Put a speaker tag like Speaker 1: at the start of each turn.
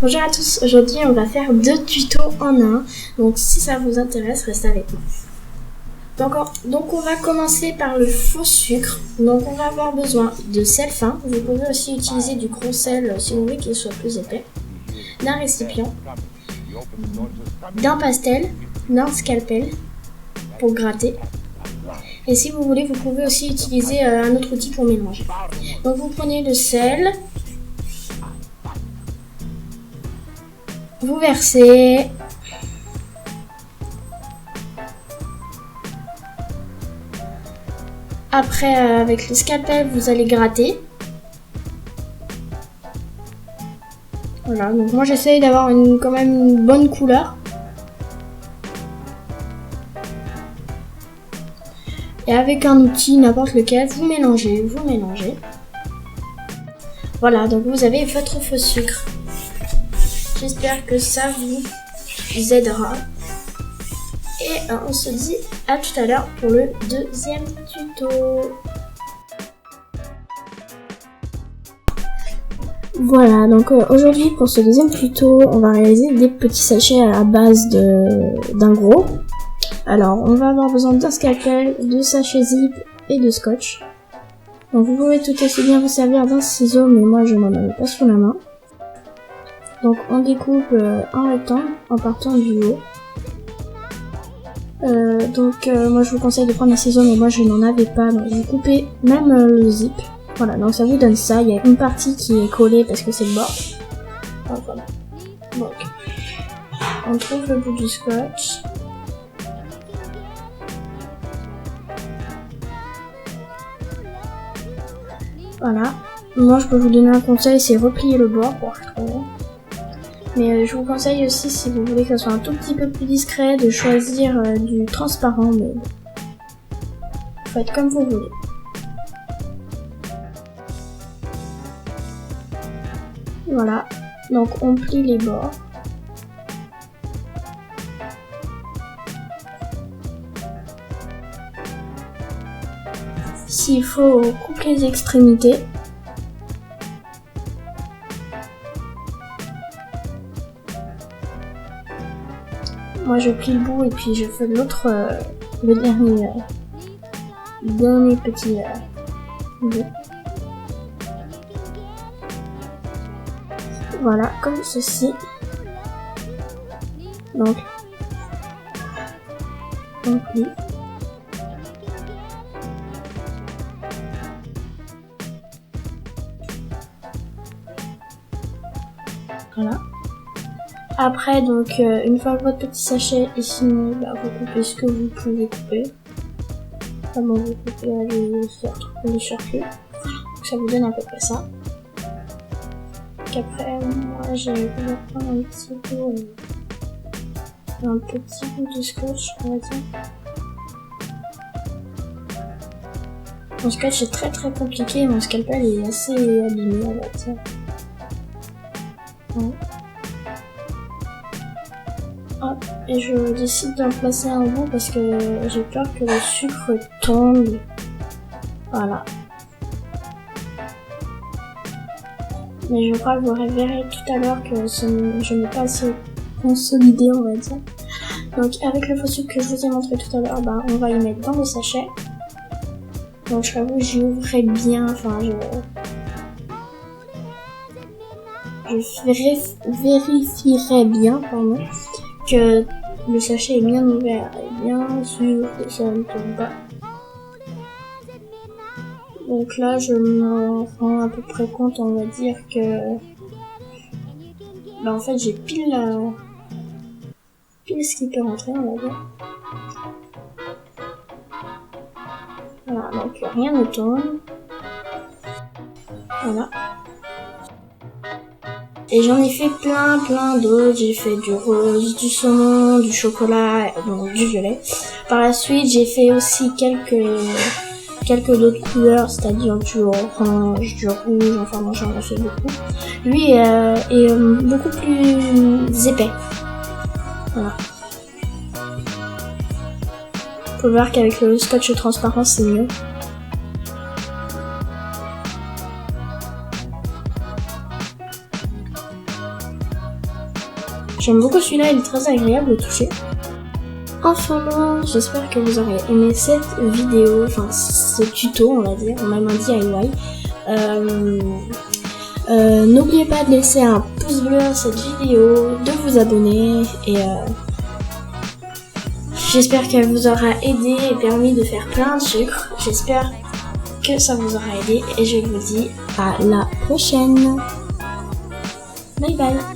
Speaker 1: Bonjour à tous, aujourd'hui on va faire 2 tutos en un, donc si ça vous intéresse, restez avec moi. Donc on va commencer par le faux sucre, donc on va avoir besoin de sel fin, vous pouvez aussi utiliser du gros sel si vous voulez qu'il soit plus épais, d'un récipient, d'un pastel, d'un scalpel pour gratter, et si vous voulez vous pouvez aussi utiliser un autre outil pour mélanger. Donc vous prenez le sel, vous versez, après avec le scalpel vous allez gratter. Voilà, donc moi j'essaye d'avoir quand même une bonne couleur. Et avec un outil, n'importe lequel, vous mélangez. Voilà, donc vous avez votre faux sucre. J'espère que ça vous aidera. Et on se dit à tout à l'heure pour le deuxième tuto. Voilà, donc aujourd'hui pour ce deuxième tuto, on va réaliser des petits sachets à base d'un gros. Alors, on va avoir besoin d'un scalpel, de sachets zip et de scotch. Donc vous pouvez tout aussi bien vous servir d'un ciseau, mais moi je n'en avais pas sous la main. Donc on découpe un rectangle en partant du haut. Moi je vous conseille de prendre un ciseau, mais moi je n'en avais pas, donc vous coupez même le zip. Voilà, donc ça vous donne ça. Il y a une partie qui est collée parce que c'est le bord. Donc voilà. Donc on trouve le bout du scotch. Voilà. Moi je peux vous donner un conseil, c'est replier le bord pour retrouver. Mais je vous conseille aussi, si vous voulez que ça soit un tout petit peu plus discret, de choisir du transparent, mais faites comme vous voulez. Voilà, donc on plie les bords. S'il faut, on coupe les extrémités. Moi je plie le bout et puis je fais l'autre, le dernier petit bout. Voilà, comme ceci. Donc, on plie. Voilà. Après, donc, une fois que votre petit sachet est fini, vous coupez ce que vous pouvez couper. Comment vous coupez les circuits. Donc, ça vous donne à peu près ça. Après, moi, j'ai voulu prendre un petit bout de scotch, on va dire. Mon scotch est très compliqué, mon scalpel est assez abîmé, on va dire. Ouais. Hop, et je décide d'en placer un bout parce que j'ai peur que le sucre tombe. Voilà. Mais je crois que vous verrez tout à l'heure que je n'ai pas assez consolidé, on va dire. Donc avec le faux sucre que je vous ai montré tout à l'heure, on va y mettre dans le sachet. Donc je t'avoue, j'y ouvrais bien, enfin je vérifierai bien, pardon, que le sachet est bien ouvert et bien sûr que ça ne tombe pas. Donc là, je me rends à peu près compte, on va dire que en fait j'ai pile ce qui peut rentrer, on va dire. Voilà, donc rien ne tombe. Voilà. Et j'en ai fait plein d'autres. J'ai fait du rose, du saumon, du chocolat, donc du violet. Par la suite, j'ai fait aussi quelques autres couleurs, c'est-à-dire du orange, du rouge, enfin moi j'en ai fait beaucoup. Lui est beaucoup plus épais. Voilà. Faut voir qu'avec le scotch transparent c'est mieux. J'aime beaucoup celui-là, il est très agréable au toucher. Enfin bon, j'espère que vous aurez aimé cette vidéo, enfin ce tuto on va dire, même un DIY. N'oubliez pas de laisser un pouce bleu à cette vidéo, de vous abonner et j'espère qu'elle vous aura aidé et permis de faire plein de sucre. J'espère que ça vous aura aidé et je vous dis à la prochaine. Bye bye.